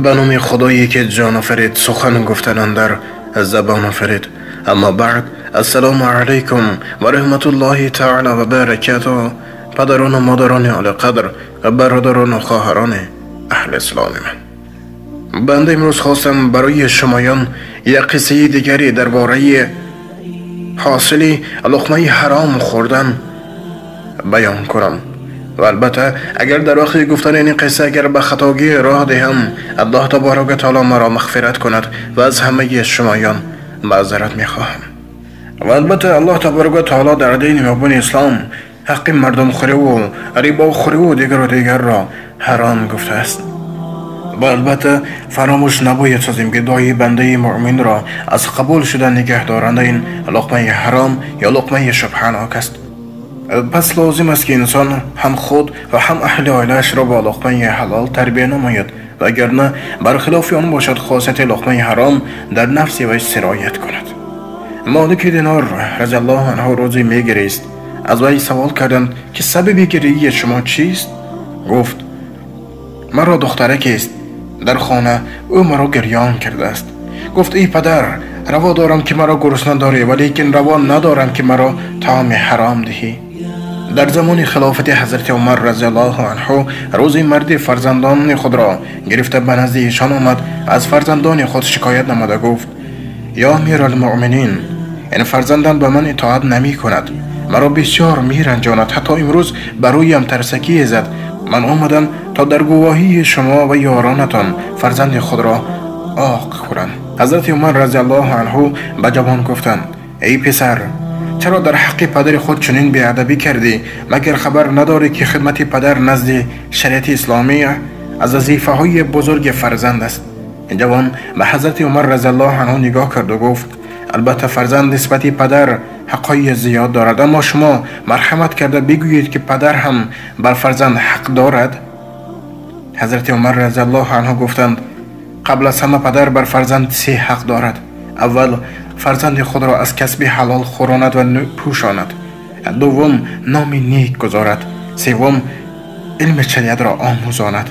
به نام خدایی که جان آفرید، سخن گفتن اندر زبان آفرید. اما بعد، السلام علیکم و رحمت الله تعالی و برکاته. پدران و مادران اعلی قدر و برادران و خواهران اهل اسلام من، بنده امروز خواستم برای شمایان یک قصه دیگری درباره حاصل لقمه حرام خوردن بیان کنم. و البته اگر در وقت گفتن این قصه اگر به خطاگی راه دهم، الله تبارک و تعالی مرا مغفرت کند و از همه شمایان معذرت میخواهم. و البته الله تبارک و تعالی در دین مبین اسلام حق مردم خوری و ربا خوری و دیگر را حرام گفته است. و البته فراموش نباید سازیم که دعای بنده مؤمن را از قبول شدن نگه دارنده این لقمه حرام یا لقمه شبهناک است. پس لازم است که انسان هم خود و هم اهل عائله‌اش را با لقمه حلال تربیت نماید و اگر نه برخلاف آن باشد خاصیت لقمه حرام در نفس وی سرایت کند. مالک دینار رضی الله عنه روزی میگریست. از وی سوال کردند که سبب گریه شما چیست؟ گفت مرا دخترک است، در خانه او مرا گریان کرده است. گفت ای پدر، روا دارم که مرا گرسنه داری، ولیکن روا ندارم که مرا طعام حرام دهی. در زمان خلافت حضرت عمر رضی الله عنه روزی مردی فرزندان خود را گرفته به نزد ایشان آمد. از فرزندان خود شکایت نموده گفت یا امیرالمؤمنین، این فرزندم به من اطاعت نمی کند، مرا بسیار میرنجاند، حتی امروز برویم ترسکی زد. من آمدم تا در گواهی شما و یارانتان فرزند خود را آق کنم. حضرت عمر رضی الله عنه به جوان گفتند ای پسر، چرا در حق پدر خود چنین بیادبی کردی؟ مگر خبر نداری که خدمت پدر نزد شریعت اسلامی از وظیفه های بزرگ فرزند است؟ جوان به حضرت عمر رضی الله عنه نگاه کرد و گفت البته فرزند نسبت پدر حقای زیاد دارد، اما شما مرحمت کرده بگویید که پدر هم بر فرزند حق دارد. حضرت عمر رضی الله عنه گفتند قبل از همه پدر بر فرزند سه حق دارد. اول، فرزند خود را از کسب حلال خوراند و پوشاند. دوم، نام نیک گذارد. سوم، علم شریعت را آموزاند.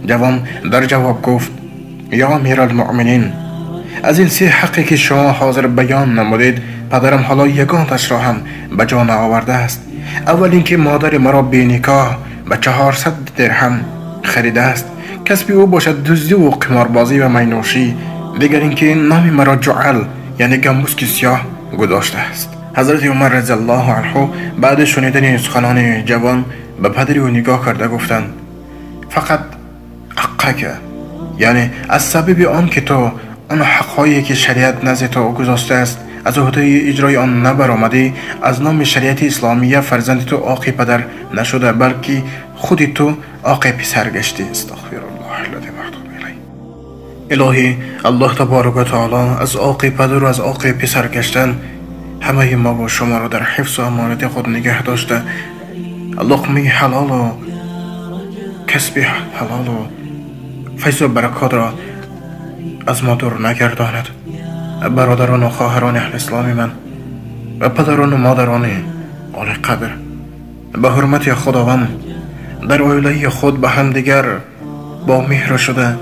جوان در جواب گفت یا امیرالمؤمنین، از این سه حقی که شما حاضر بیان نمودید، پدرم حالا یگانش را هم به جا آورده است. اول اینکه مادر مرا بی نکاح به 400 درهم خریده است، کسب او باشد دزدی و قماربازی و مینوشی. دیگر اینکه نام مرا جعل یعنی گنبسک سیاه گذاشته است. حضرت عمر رضی الله عنه بعد شنیدن سخنان جوان به پدر او نگاه کرده گفتند فقط حقک، یعنی از سبب آن که تو آن حقهایی که شریعت نزد تو گذاشته است از عهده اجرای آن نبرآمدی، از نام شریعت اسلامیه فرزند تو آق پدر نشده، بلکه خود تو آق پسر گشتی. استغفر الله الذی اتوب الیه. الهی الله تبارک و تعالی از آق پدر و از آق پسر گشتن همه ما و شما را در حفظ و امانت خود نگه داشته، لقمه حلال و کسب حلال و فیض و برکات را از ما دور نگرداند. برادران و خواهران اهل اسلام من و پدران و مادران اعلی قدر، به حرمت خداوند در عائله خود به همدیگر با مهر شده،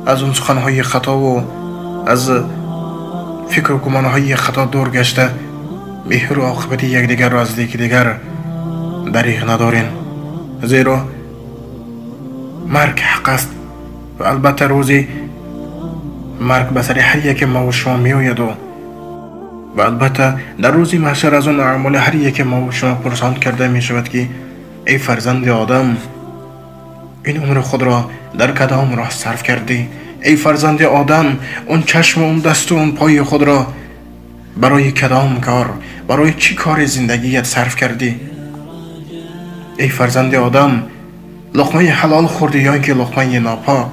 از اون سخنهای خطا و از فکر و گمانهای خطا دور گشته، مهر و عاقبت یکدیگر را از یکدیگر دریغ ندارین، زیرا مرگ حق است و البته روزی مرگ به سر هر یک ما و شما می آید و البته در روزی محشر از اون اعمال هر یک ما و شما پرسان کرده می شود که ای فرزند آدم، این عمر خود را در کدام راه صرف کردی؟ ای فرزند آدم، اون چشم و اون دست و اون پای خود را برای کدام کار، برای چی کار زندگیت صرف کردی؟ ای فرزند آدم، لقمه حلال خوردی یا اینکه لقمه ناپاک؟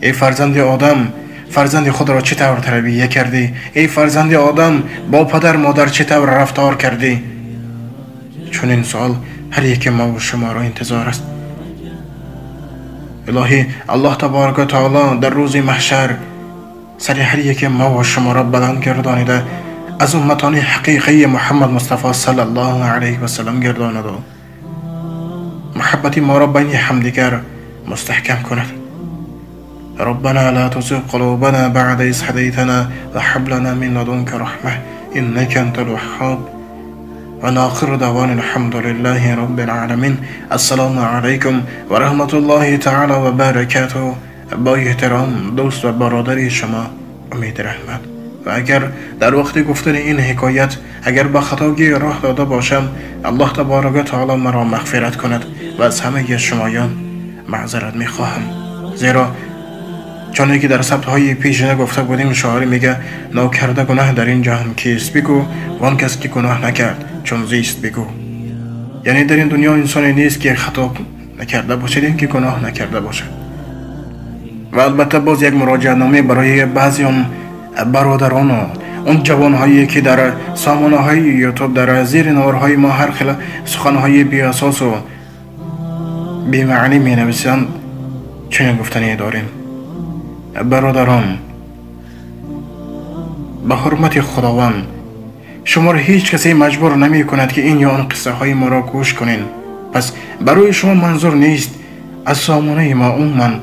ای فرزند آدم، فرزند خود را چطور تربیت کردی؟ ای فرزند آدم، با پدر مادر چطور رفتار کردی؟ چون این سوال هر یک ما و شما را انتظار است. الهی الله تبارک و تعالی در روز محشر سر هر یک ما و شما را بلند گردانیده، از امتان حقیقی محمد مصطفی صلی الله علیه و سلم گرداند و محبت ما را بین همدیگر مستحکم کند. ربنا لا تزغ قلوبنا بعد إذ هديتنا وهب لنا من لدنك رحمة إنك أنت الوهاب. ونآخر دعوانا الحمد لله رب العالمین. السلام علیکم و رحمت الله تعالی و برکاته. با احترام دوست و برادر شما امید رحمت. و اگر در وقت گفتن این حکایت اگر به خطاگی راه داده باشم، الله تبارک و تعالی مرا مغفرت کند و از همه شمایان معذرت میخواهم. زیرا چون که در سبت های پیشینه گفته بودیم، شاعر میگه ناکرده گناه در این جهان کیست بگو، وان کس که گناه نکرد چون زیست بگو. یعنی در این دنیا انسانی نیست که خطا نکرده باشد، این که گناه نکرده باشد. و البته باز یک مراجعه نامه برای بعضی اون برادران و اون جوان هایی که در سامانه های یوتیوب در زیر نوارهای ما هر خیلی سخن های بی اساس و بی معنی می نویسند، چنین گفتنی داریم: برادران، به حرمت خداوند شما را هیچ کسی مجبور نمی کند که این یا آن قصه های ما را گوش کنین. پس برای شما منظور نیست از سامانه ما من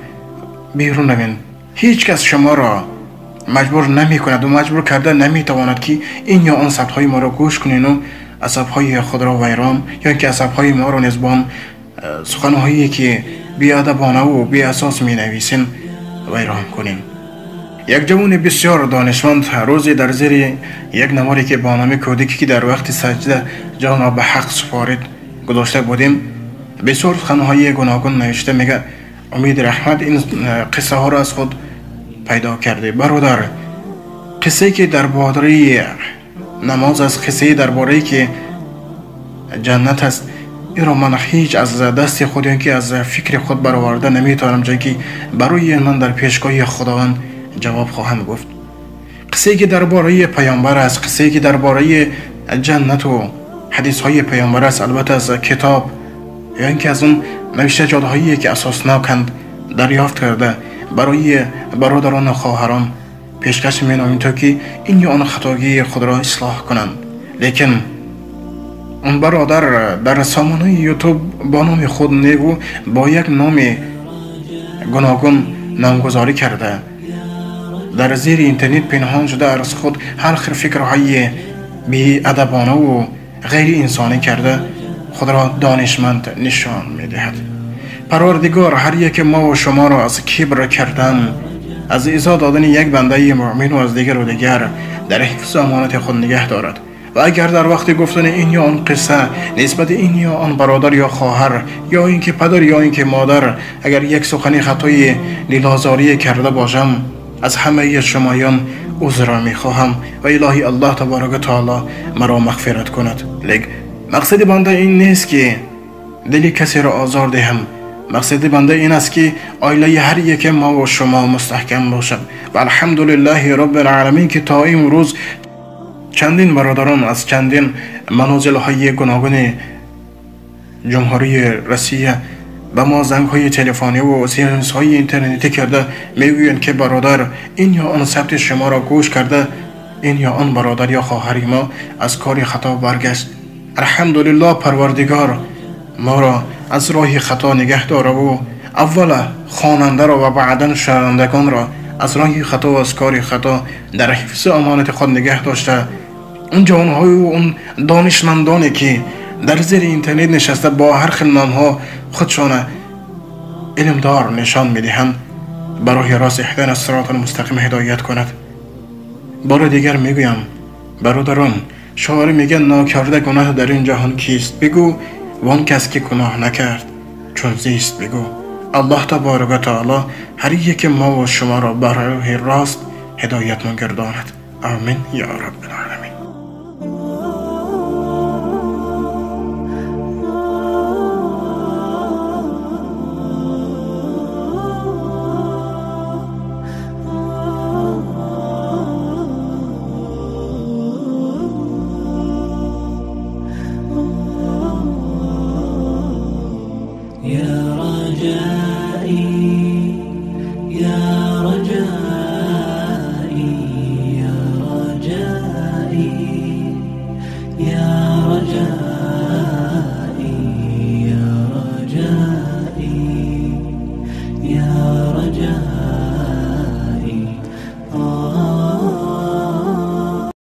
بیرون روین. هیچ کس شما را مجبور نمی کند و مجبور کرده نمی تواند که این یا آن سبت های ما را گوش کنین و عصب های خود را ویران یا اینکه عصب های ما را نسبان سخن هایی که بی ادبانه و بی اساس می نویسین ویران کنین. یک جوان بسیار دانشمند روزی در زیر یک نواری که با نام کودکی که در وقت سجده جان را به حق سپارید گذاشته بودیم، بسیار سخنهای گوناگون نوشته. میگه امید رحمت این قصه ها را از خود پیدا کرده. برادر، قصه که درباره نماز است، قصه درباره که جنت است، این را من هیچ از دست خود که از فکر خود برآورده نمیتونم، چون که برای من در پیشگاه خداوند جواب خواهم گفت. قصه که درباره پیامبر است، قصه که درباره جنت و حدیث های پیامبر است، البته از کتاب یا اینکه از اون نوشته جادهایی که اساسناکند دریافت کرده برای برادران و خواهران پیشکش می‌نمایم تا که این یا آن خطاگی خود را اصلاح کنند. لیکن اون برادر در سامانه یوتیوب با نام خود نیگو با یک نام گوناگون نامگذاری کرده، در زیر اینترنت پنهان شده از خود هر خیر فکرهای بی ادبانه و غیر انسانی کرده خود را دانشمند نشان میدهد. پروردگار هر یک ما و شما را از کبر کردن، از ایذا دادن یک بنده مؤمن و از دیگر و دیگر در حفظ امانت خود نگه دارد. و اگر در وقت گفتن این یا آن قصه نسبت این یا آن برادر یا خواهر یا اینکه پدر یا اینکه مادر اگر یک سخنی خطای لیلازاری کرده باشم، از همه شمایان عذر میخواهم و الهی الله تبارک و تعالی مرا مغفرت کند. لیکن مقصد بنده این نیست که دل کسی را آزار دهم. مقصد بنده این است که عائله هر یک ما و شما مستحکم باشد. و الحمدلله رب العالمین که تا امروز چندین برادران از چندین منازل های گوناگون جمهوری روسیه به ما زنگ های تلفنی و سیمس های اینترنتی کرده، میگویند که برادر این یا آن ثبت شما را گوش کرده، این یا آن برادر یا خواهری ما از کار خطا برگشت. الحمدلله پروردگار ما را از راه خطا نگه داره و اول خواننده را و بعدا شنوندگان را از راه خطا و از کار خطا در حفظ امانت خود نگه داشته. اون جوانهای و اون دانشمندانی که در زیر اینترنت نشسته با هر خیل نامها خودشان علمدار نشان میدهند، برای راست اهدنا الصراط المستقیم هدایت کند. بار دیگر میگویم برادران، شاعر میگه ناکرده گناه در این جهان کیست بگو، وان کس که گناه نکرد چون زیست بگو. الله تبارک و تعالی هر یک ما و شما را بر راه راست هدایت گرداند. آمین یا رب العالمین. يا رجائي